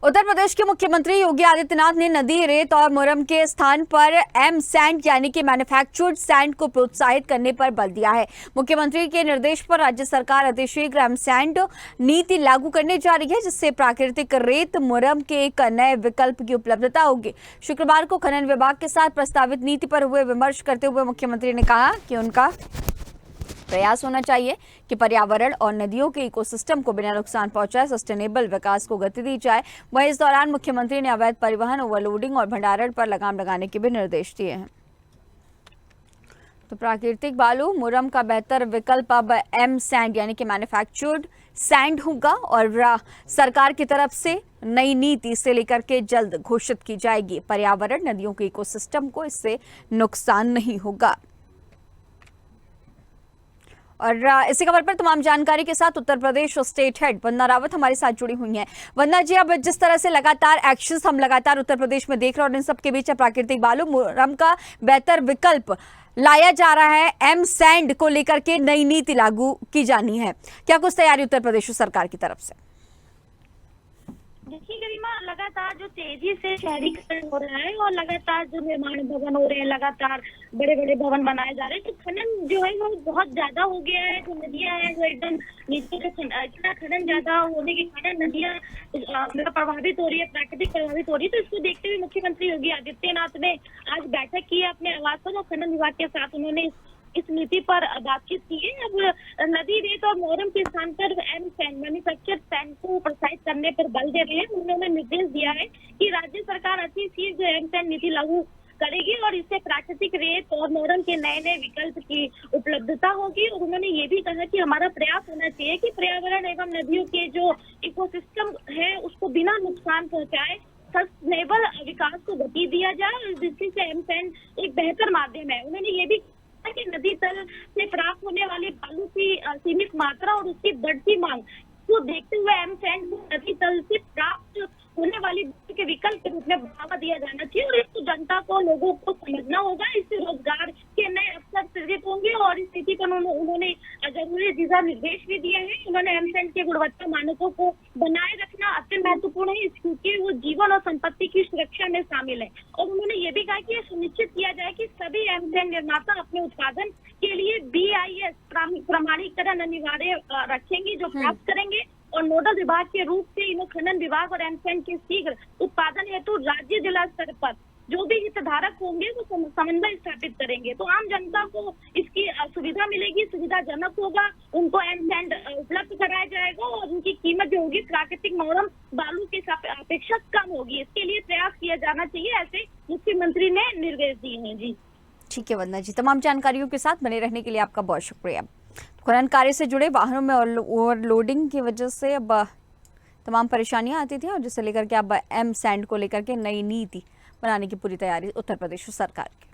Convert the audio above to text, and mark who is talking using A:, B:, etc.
A: उत्तर प्रदेश के मुख्यमंत्री योगी आदित्यनाथ ने नदी रेत और मुरम के स्थान पर एम सैंड यानी कि मैन्युफैक्चर्ड सैंड को प्रोत्साहित करने पर बल दिया है। मुख्यमंत्री के निर्देश पर राज्य सरकार अतिशीघ्र एम सैंड नीति लागू करने जा रही है, जिससे प्राकृतिक रेत मुरम के एक नए विकल्प की उपलब्धता होगी। शुक्रवार को खनन विभाग के साथ प्रस्तावित नीति पर हुए विमर्श करते हुए मुख्यमंत्री ने कहा कि उनका प्रयास होना चाहिए कि पर्यावरण और नदियों के इकोसिस्टम को बिना नुकसान पहुंचाए सस्टेनेबल विकास को गति दी जाए। वहीं इस दौरान मुख्यमंत्री ने अवैध परिवहन, ओवरलोडिंग और भंडारण पर लगाम लगाने के भी निर्देश दिए हैं। तो प्राकृतिक बालू मुरम का बेहतर विकल्प अब एम सैंड यानी कि मैन्युफैक्चर्ड सैंड होगा और सरकार की तरफ से नई नीति इसे लेकर के जल्द घोषित की जाएगी। पर्यावरण, नदियों के इकोसिस्टम को इससे नुकसान नहीं होगा। और इसी खबर पर तमाम जानकारी के साथ उत्तर प्रदेश स्टेट हेड वंदना रावत हमारे साथ जुड़ी हुई हैं। वंदना जी, अब जिस तरह से लगातार एक्शंस हम लगातार उत्तर प्रदेश में देख रहे हैं और इन सब के बीच प्राकृतिक बालू मुरम का बेहतर विकल्प लाया जा रहा है, एम सैंड को लेकर के नई नीति लागू की जानी है, क्या कुछ तैयारी उत्तर प्रदेश सरकार की तरफ से?
B: देखिए गरिमा, लगातार जो तेजी से शहरीकरण हो रहा है और लगातार जो निर्माण भवन हो रहे हैं, लगातार बड़े बड़े भवन बनाए जा रहे हैं, तो खनन जो है वो बहुत ज्यादा हो गया है। जो नदियां हैं वो एकदम नीचे से इतना खनन ज्यादा होने के कारण नदियां प्रभावित हो रही है, प्राकृतिक प्रभावित हो रही है। तो इसको देखते हुए मुख्यमंत्री योगी आदित्यनाथ ने आज बैठक की है अपने आवास पर और खनन विभाग के साथ उन्होंने इस नीति पर बातचीत की है। अब नदी रेत और मोरम के स्थान पर एम सैंड मैन्युफैक्चर्ड सैंड को प्रोत्साहित करने पर बल दे रहे हैं। उन्होंने निर्देश दिया है कि राज्य सरकार अति शीघ्र एम सैंड नीति लागू करेगी और इससे प्राकृतिक रेत और मोरम के नए नए विकल्प की उपलब्धता होगी। और उन्होंने ये भी कहा कि हमारा प्रयास होना चाहिए कि पर्यावरण एवं नदियों के जो इकोसिस्टम है उसको बिना नुकसान पहुंचाए सस्टेनेबल विकास को गति दिया जाए, और जिससे एम सैंड एक बेहतर माध्यम है। उन्होंने ये भी कि नदी तल से प्राप्त होने वाली बालू की सीमित मात्रा और उसकी बढ़ती मांग को देखते हुए एम सैंड को नदी तल से प्राप्त होने वाली बालू के विकल्प के रूप में बढ़ावा दिया जाना चाहिए और इसको जनता को, लोगों को समझना होगा। इससे रोजगार के नए अवसर सृजित होंगे और इस स्थिति पर उन्होंने जरूरी दिशा निर्देश भी दिए हैं। उन्होंने एम सैंड के गुणवत्ता मानकों को बनाए रखना अत्यंत महत्वपूर्ण है, क्योंकि वो जीवन और संपत्ति की सुरक्षा में शामिल है। और उन्होंने ये भी कहा कि यह सुनिश्चित किया जाए कि सभी एम सैंड निर्माता अपने उत्पादन के लिए BIS प्रमाणीकरण अनिवार्य रखेंगे, जो प्राप्त करेंगे। और नोडल विभाग के रूप से इन खनन विभाग और एम सैंड के शीघ्र उत्पादन हेतु राज्य जिला स्तर पर जो भी हितधारक होंगे वो समन्वय स्थापित करेंगे। तो आम जनता को इसकी सुविधा मिलेगी, सुविधाजनक होगा, उनको एम सैंड उपलब्ध कराया जाएगा और उनकी कीमत जो होगी प्राकृतिक मोरम बालू के अपेक्षा कम होगी। इसके लिए प्रयास किया जाना चाहिए, ऐसे मुख्यमंत्री ने निर्देश दिए हैं। जी
A: ठीक है वंदना जी, तमाम जानकारियों के साथ बने रहने के लिए आपका बहुत शुक्रिया। खनन कार्य से जुड़े वाहनों में ओवरलोडिंग की वजह से अब तमाम परेशानियां आती थी और जिसे लेकर के अब एम सैंड को लेकर के नई नीति बनाने की पूरी तैयारी उत्तर प्रदेश सरकार की।